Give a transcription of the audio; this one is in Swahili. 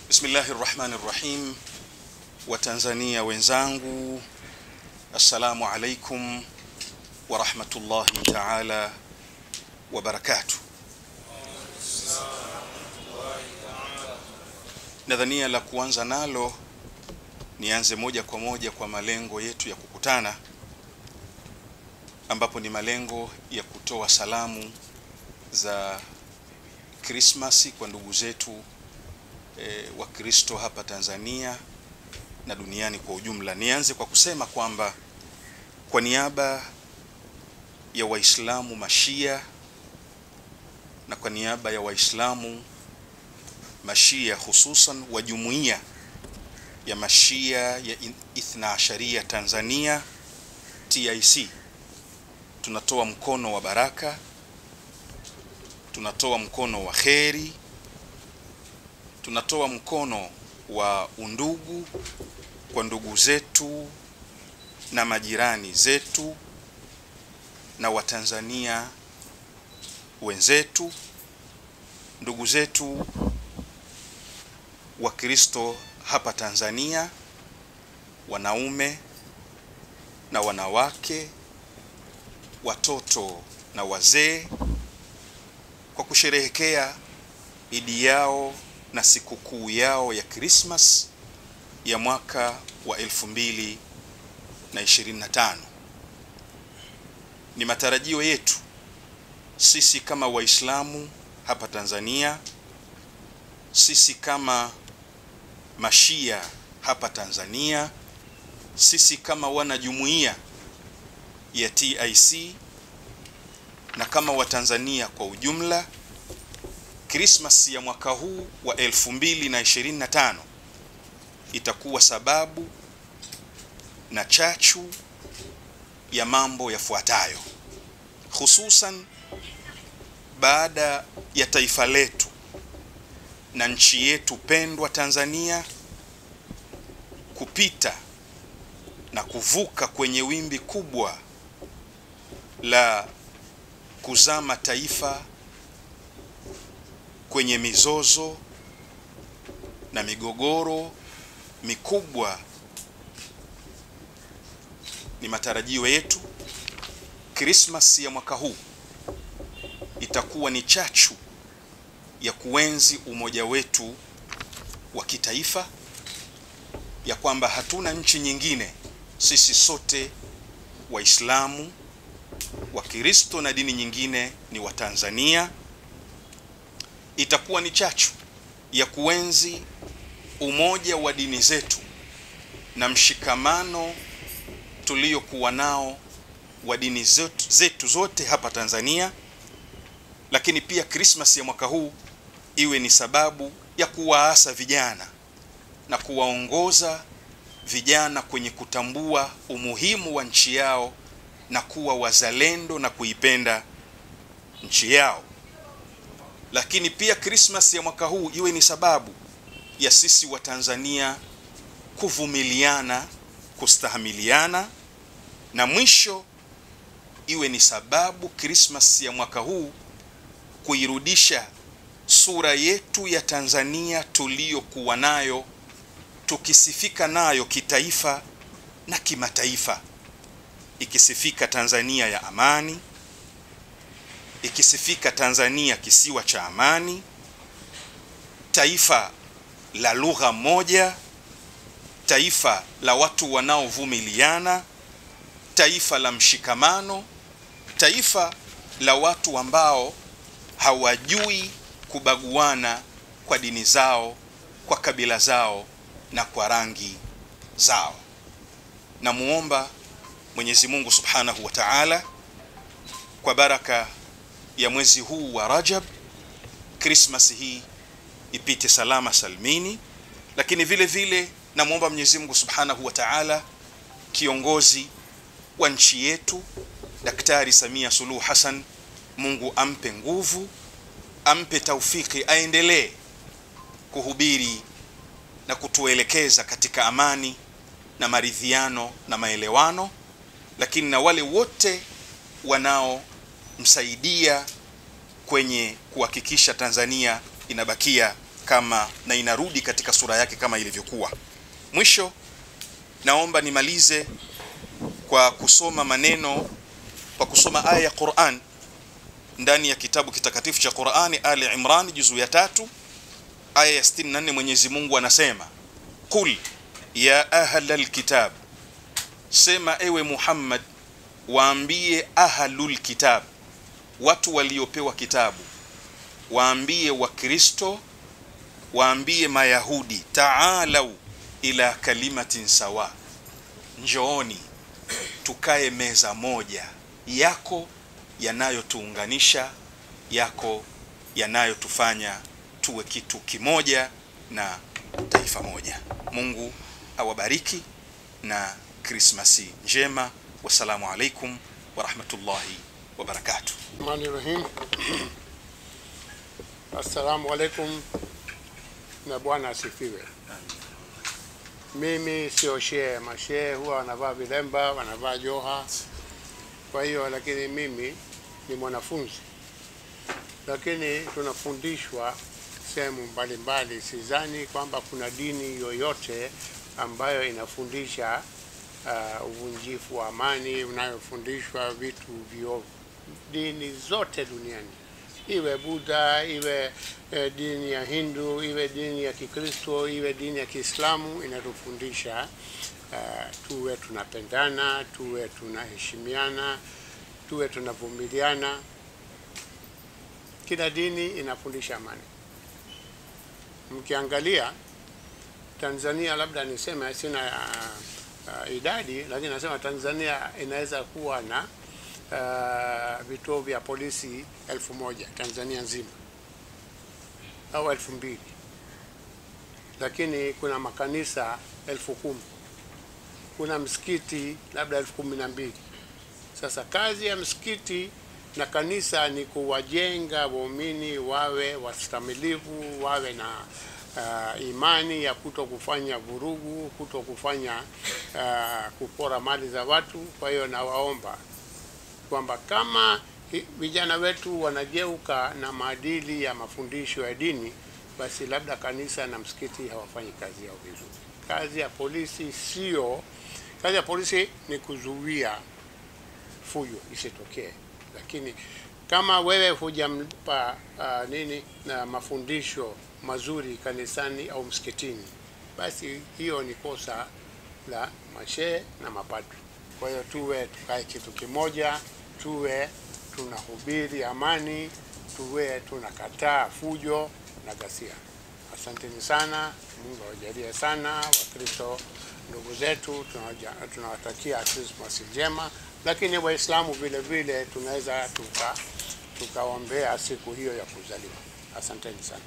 Bismillahirrahmanirrahim. Watanzania wenzangu, assalamu alaikum wa rahmatullahi ta'ala wa barakatuh. Nadhania la kuanza nalo nianze moja kwa moja kwa malengo yetu ya kukutana, ambapo ni malengo ya kutoa salamu za Krismasi kwa ndugu zetu wa Kristo hapa Tanzania na duniani kwa ujumla. Nianze kwa kusema kwamba kwa niaba ya Waislamu Mashia na kwa niaba ya Waislamu Mashia hususan wa jumuiya ya Mashia ya Ithna Asharia Tanzania TIC, tunatoa mkono wa baraka, tunatoa mkono wa kheri, tunatoa mkono wa undugu kwa ndugu zetu na majirani zetu na Watanzania wenzetu, ndugu zetu wa Kristo hapa Tanzania, wanaume na wanawake, watoto na wazee, kwa kusherehekea idi yao na sikukuu yao ya Christmas ya mwaka wa 2025. Ni matarajio yetu sisi kama Waislamu hapa Tanzania, sisi kama Mashia hapa Tanzania, sisi kama wanajumuiya ya TIC na kama Watanzania kwa ujumla, Christmas ya mwaka huu wa 2025 itakuwa sababu na chachu ya mambo yafuatayo, hususan baada ya taifa letu na nchi yetu pendwa Tanzania kupita na kuvuka kwenye wimbi kubwa la kuzama taifa kwenye mizozo na migogoro mikubwa. Ni matarajio yetu Christmas ya mwaka huu itakuwa ni chachu ya kuenzi umoja wetu wa kitaifa, ya kwamba hatuna nchi nyingine, sisi sote Waislamu, wa Kristo na dini nyingine ni wa Tanzania. Itakuwa ni chachu ya kuenzi umoja wa dini zetu na mshikamano tuliokuwa nao wa dini zetu zote hapa Tanzania. Lakini pia Christmas ya mwaka huu iwe ni sababu ya kuwaasa vijana na kuwaongoza vijana kwenye kutambua umuhimu wa nchi yao na kuwa wazalendo na kuipenda nchi yao. Lakini pia Christmas ya mwaka huu iwe ni sababu ya sisi wa Tanzania kuvumiliana, kustahamiliana, na mwisho iwe ni sababu Christmas ya mwaka huu kuirudisha sura yetu ya Tanzania tuliyokuwa nayo, tukisifika nayo kitaifa na kimataifa, ikisifika Tanzania ya amani, ikisifika Tanzania kisiwa cha amani, taifa la lugha moja, taifa la watu wanaovumiliana, taifa la mshikamano, taifa la watu ambao hawajui kubaguana kwa dini zao, kwa kabila zao na kwa rangi zao. Na muomba Mwenyezi Mungu Subhanahu wa Ta'ala kwa baraka ya mwezi huu wa Rajab, Christmas hii ipite salama salmini. Lakini vile vile na muomba Mwenyezi Mungu Subhanahu wa Ta'ala kiongozi wa nchi yetu Daktari Samia Suluhu Hassan, Mungu ampe nguvu, ampe taufiki, aendelee kuhubiri na kutuelekeza katika amani na maridhiano na maelewano. Lakini na wale wote wanaomsaidia kwenye kuhakikisha Tanzania inabakia kama na inarudi katika sura yake kama ilivyokuwa. Mwisho naomba nimalize kwa kusoma aya ya Qur'an ndani ya kitabu kitakatifu cha Qur'ani, Ali Imran juzu ya 3 aya ya 64. Mwenyezi Mungu anasema, qul ya ahlal kitab, sema ewe Muhammad, waambie ahlul kitab, watu waliopewa kitabu, waambie Wakristo, waambie Mayahudi, ta'alau ila kalimatin sawa, njooni tukae meza moja, yako yanayotuunganisha, yako yanayotufanya tuwe kitu kimoja na taifa moja. Mungu awabariki na Krismasi njema. Wassalamu alaikum wa rahmatullahi wa barakatuh. Bismillahirrahmanirrahim. Assalamu alaikum na Bwana asifiwe. Mimi sio shehe, mashehe huwa wanavaa vilemba, wanavaa joha. Kwa hiyo lakini mimi ni mwanafunzi. Lakini tunafundishwa sehemu mbalimbali. Sidhani kwamba kuna dini yoyote ambayo inafundisha uvunjifu wa amani, unayofundishwa vitu viovu. Dini zote duniani, iwe Buddha, iwe dini ya Hindu, iwe dini ya Kikristo, iwe dini ya Kiislamu, inatufundisha tuwe tunapendana, tuwe tunaheshimiana, tuwe tunavumiliana. Kila dini inafundisha amani. Mkiangalia Tanzania, labda niseme sina idadi, lakini nasema Tanzania inaweza kuwa na vituo vya polisi 1000 Tanzania nzima au 2000, lakini kuna makanisa 10,000, kuna msikiti labda 12,000. Sasa kazi ya msikiti na kanisa ni kuwajenga waumini wawe wastamilivu, wawe na imani ya kuto kufanya vurugu, kuto kufanya kupora mali za watu. Kwa hiyo nawaomba kwamba kama vijana wetu wanageuka na maadili ya mafundisho ya dini, basi labda kanisa na msikiti hawafanyi kazi yao vizuri. Kazi ya polisi kazi ya polisi ni kuzuia fujo isitokee, lakini kama wewe hujampa na mafundisho mazuri kanisani au msikitini, basi hiyo ni kosa la mashehe na mapadri. Kwa hiyo tukae kitu kimoja, tuwe tunahubiri amani, tuwe tunakataa fujo na ghasia. Asanteni sana, Mungu awajalie sana Wakristo ndugu zetu, tunawatakia Krismasi njema, lakini Waislamu vile vile tunaweza tukaombea siku hiyo ya kuzaliwa. Asanteni sana.